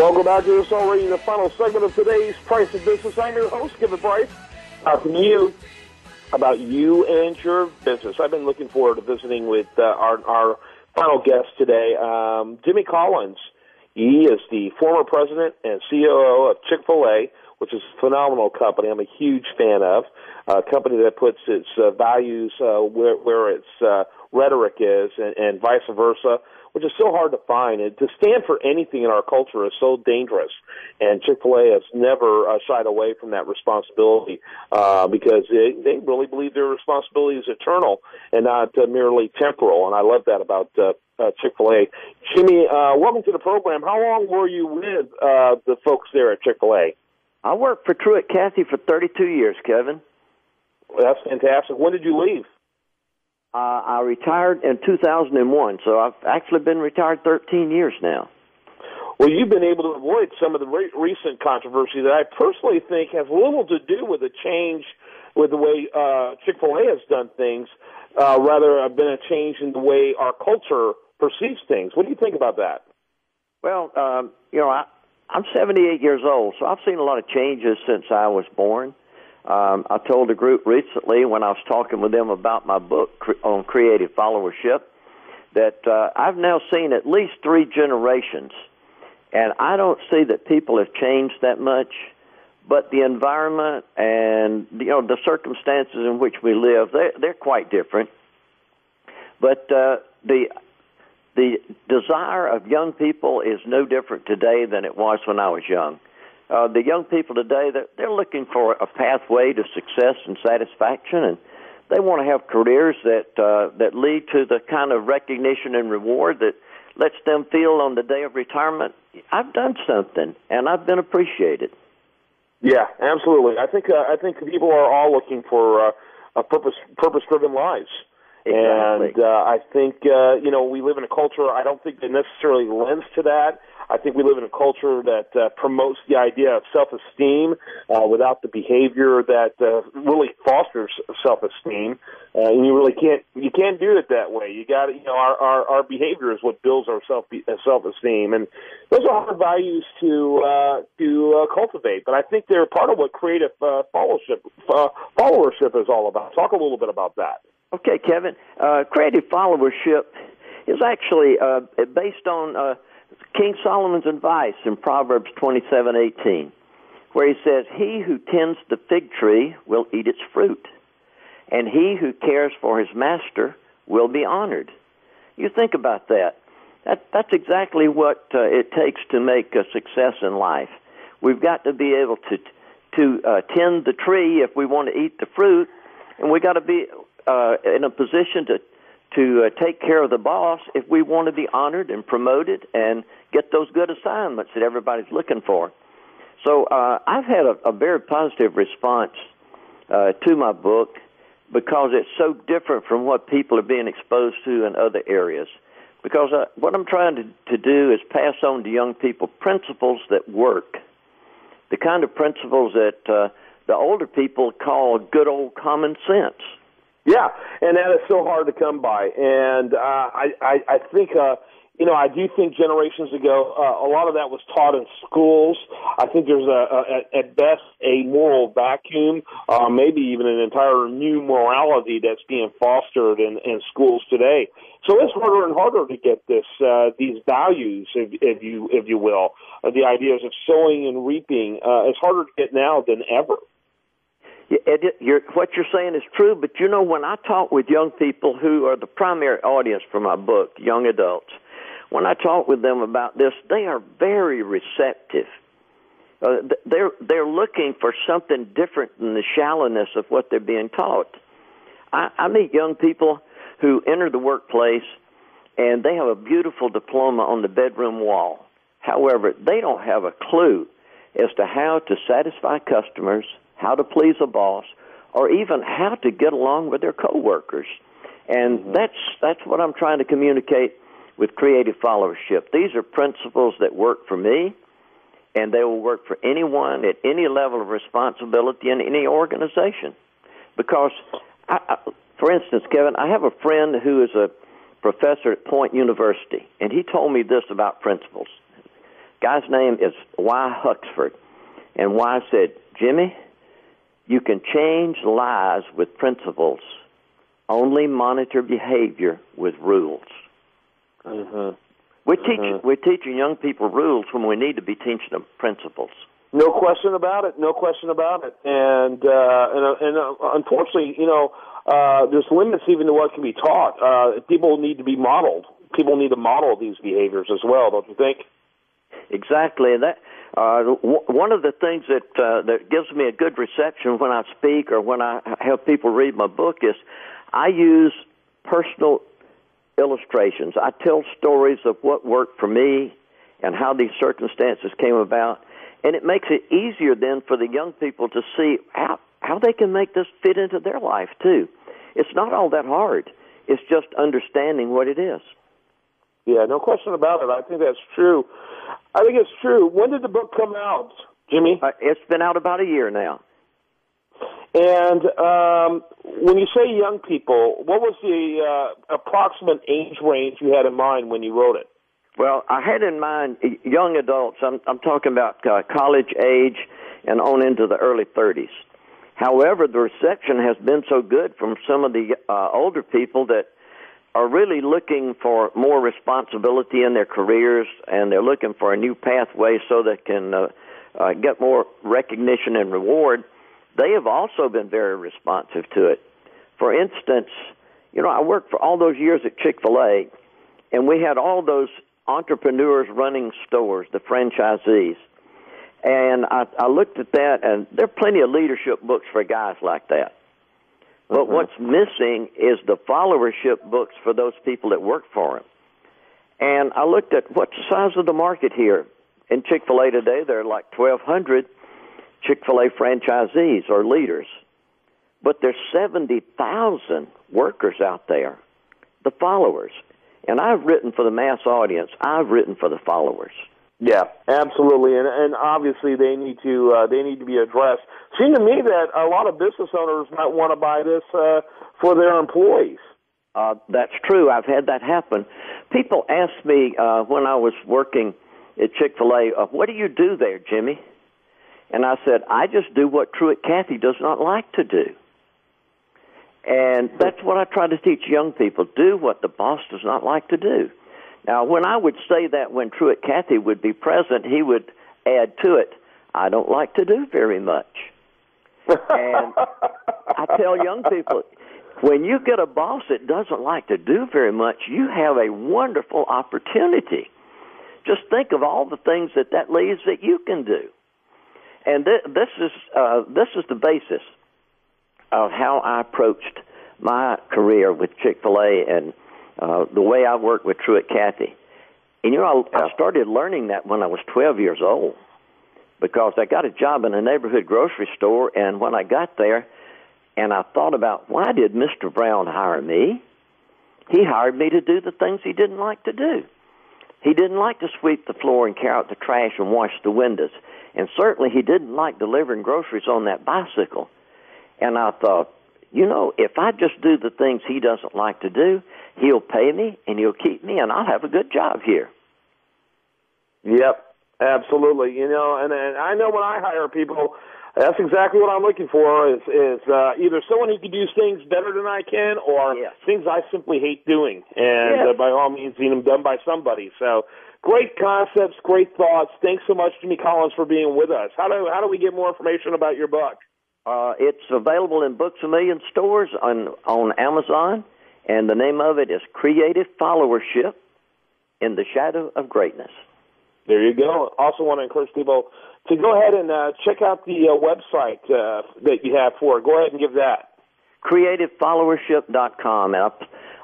Welcome back to this already the final segment of today's Price of Business. I'm your host, Kevin Price, talking to you about you and your business. I've been looking forward to visiting with our final guest today, Jimmy Collins. He is the former president and COO of Chik-Fil-A, which is a phenomenal company I'm a huge fan of, a company that puts its values where its rhetoric is and vice versa, which is so hard to find. And to stand for anything in our culture is so dangerous. And Chick-fil-A has never shied away from that responsibility because they really believe their responsibility is eternal and not merely temporal. And I love that about Chick-fil-A. Jimmy, welcome to the program. How long were you with the folks there at Chick-fil-A? I worked for Truett Cathy for 32 years, Kevin. Well, that's fantastic. When did you leave? I retired in 2001, so I've actually been retired 13 years now. Well, you've been able to avoid some of the recent controversy that I personally think has little to do with the change with the way Chick-fil-A has done things, rather been a change in the way our culture perceives things. What do you think about that? Well, I'm 78 years old, so I've seen a lot of changes since I was born. I told a group recently when I was talking with them about my book on creative followership that I've now seen at least 3 generations, and I don't see that people have changed that much, but the environment and the circumstances in which we live, they're quite different. But the desire of young people is no different today than it was when I was young. The young people today, they're looking for a pathway to success and satisfaction, and they want to have careers that lead to the kind of recognition and reward that lets them feel on the day of retirement, I've done something, and I've been appreciated. Yeah, absolutely. I think people are all looking for purpose-driven lives. Exactly. And I think, we live in a culture, I don't think that necessarily lends to that. I think we live in a culture that promotes the idea of self-esteem without the behavior that really fosters self-esteem. And you really can't do it that way. You got our behavior is what builds our self-esteem. And those are hard values to cultivate. But I think they're part of what creative followership is all about. Talk a little bit about that. Okay, Kevin. Creative followership is actually based on King Solomon's advice in Proverbs 27:18, where he says, "He who tends the fig tree will eat its fruit, and he who cares for his master will be honored." You think about that. That's exactly what it takes to make a success in life. We've got to be able to tend the tree if we want to eat the fruit, and we got to be in a position to take care of the boss if we want to be honored and promoted and get those good assignments that everybody's looking for. So I've had a very positive response to my book because it's so different from what people are being exposed to in other areas. Because what I'm trying to do is pass on to young people principles that work, the kind of principles that the older people call good old common sense. Yeah, and that is so hard to come by. And I think, I do think generations ago, a lot of that was taught in schools. I think there's, at best, a moral vacuum, maybe even an entire new morality that's being fostered in schools today. So it's harder and harder to get these values, if you will, the ideas of sowing and reaping. It's harder to get now than ever. What you're saying is true, but when I talk with young people who are the primary audience for my book, young adults, when I talk with them about this, they are very receptive. They're looking for something different than the shallowness of what they're being taught. I meet young people who enter the workplace, and they have a beautiful diploma on the bedroom wall. However, they don't have a clue as to how to satisfy customers, how to please a boss, or even how to get along with their coworkers. And that's what I'm trying to communicate with creative followership. These are principles that work for me, and they will work for anyone at any level of responsibility in any organization. Because, for instance, Kevin, I have a friend who is a professor at Point University, and he told me this about principles. Guy's name is Y. Huxford. And Y said, Jimmy, you can change lies with principles. Only monitor behavior with rules. Mm-hmm. We're teaching young people rules when we need to be teaching them principles. No question about it. No question about it. And unfortunately, there's limits even to what can be taught. People need to be modeled. People need to model these behaviors as well, don't you think? Exactly. And that one of the things that gives me a good reception when I speak or when I have people read my book is I use personal illustrations. I tell stories of what worked for me and how these circumstances came about. And it makes it easier then for the young people to see how they can make this fit into their life, too. It's not all that hard. It's just understanding what it is. Yeah, no question about it. I think that's true. I think it's true. When did the book come out, Jimmy? It's been out about a year now. And when you say young people, what was the approximate age range you had in mind when you wrote it? Well, I had in mind young adults. I'm talking about college age and on into the early 30s. However, the reception has been so good from some of the older people that are really looking for more responsibility in their careers, and they're looking for a new pathway so they can get more recognition and reward. They have also been very responsive to it. For instance, I worked for all those years at Chik-Fil-A, and we had all those entrepreneurs running stores, the franchisees. And I looked at that, and there are plenty of leadership books for guys like that. But what's missing is the followership books for those people that work for them. And I looked at what's the size of the market here. In Chick-fil-A today, there are like 1,200 Chick-fil-A franchisees or leaders. But there's 70,000 workers out there, the followers. And I've written for the mass audience. I've written for the followers. Yeah, absolutely, and obviously they need to be addressed. Seems to me that a lot of business owners might want to buy this for their employees. That's true. I've had that happen. People ask me when I was working at Chick-fil-A, what do you do there, Jimmy? And I said, I just do what Truett Cathy does not like to do. And that's what I try to teach young people. Do what the boss does not like to do. Now, when I would say that when Truett Cathy would be present, he would add to it, I don't like to do very much. And I tell young people, when you get a boss that doesn't like to do very much, you have a wonderful opportunity. Just think of all the things that leaves that you can do. And this is the basis of how I approached my career with Chick-fil-A and the way I work with Truett Cathy. And, I started learning that when I was 12 years old because I got a job in a neighborhood grocery store, and when I got there and I thought about, why did Mr. Brown hire me? He hired me to do the things he didn't like to do. He didn't like to sweep the floor and carry out the trash and wash the windows. And certainly he didn't like delivering groceries on that bicycle. And I thought, if I just do the things he doesn't like to do, he'll pay me and he'll keep me and I'll have a good job here. Yep, absolutely. And I know when I hire people, that's exactly what I'm looking for is either someone who can do things better than I can or things I simply hate doing. And by all means, need them done by somebody. So great concepts, great thoughts. Thanks so much, Jimmy Collins, for being with us. How do we get more information about your book? It's available in Books A Million stores on Amazon, and the name of it is Creative Followership in the Shadow of Greatness. There you go. Also want to encourage people to go ahead and check out the website that you have for it. Go ahead and give that. CreativeFollowership.com. And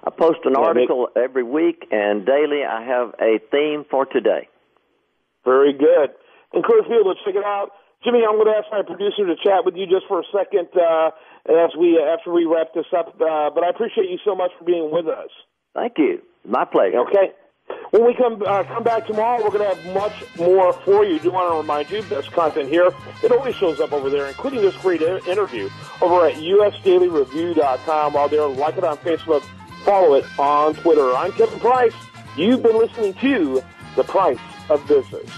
I post an article every week, and daily I have a theme for today. Very good. Encourage people to check it out. Jimmy, I'm going to ask my producer to chat with you just for a second after we wrap this up. But I appreciate you so much for being with us. Thank you. My pleasure. Okay. When we come back tomorrow, we're going to have much more for you. I do want to remind you, best content here, it always shows up over there, including this great interview over at usdailyreview.com. While there, like it on Facebook, follow it on Twitter. I'm Kevin Price. You've been listening to The Price of Business.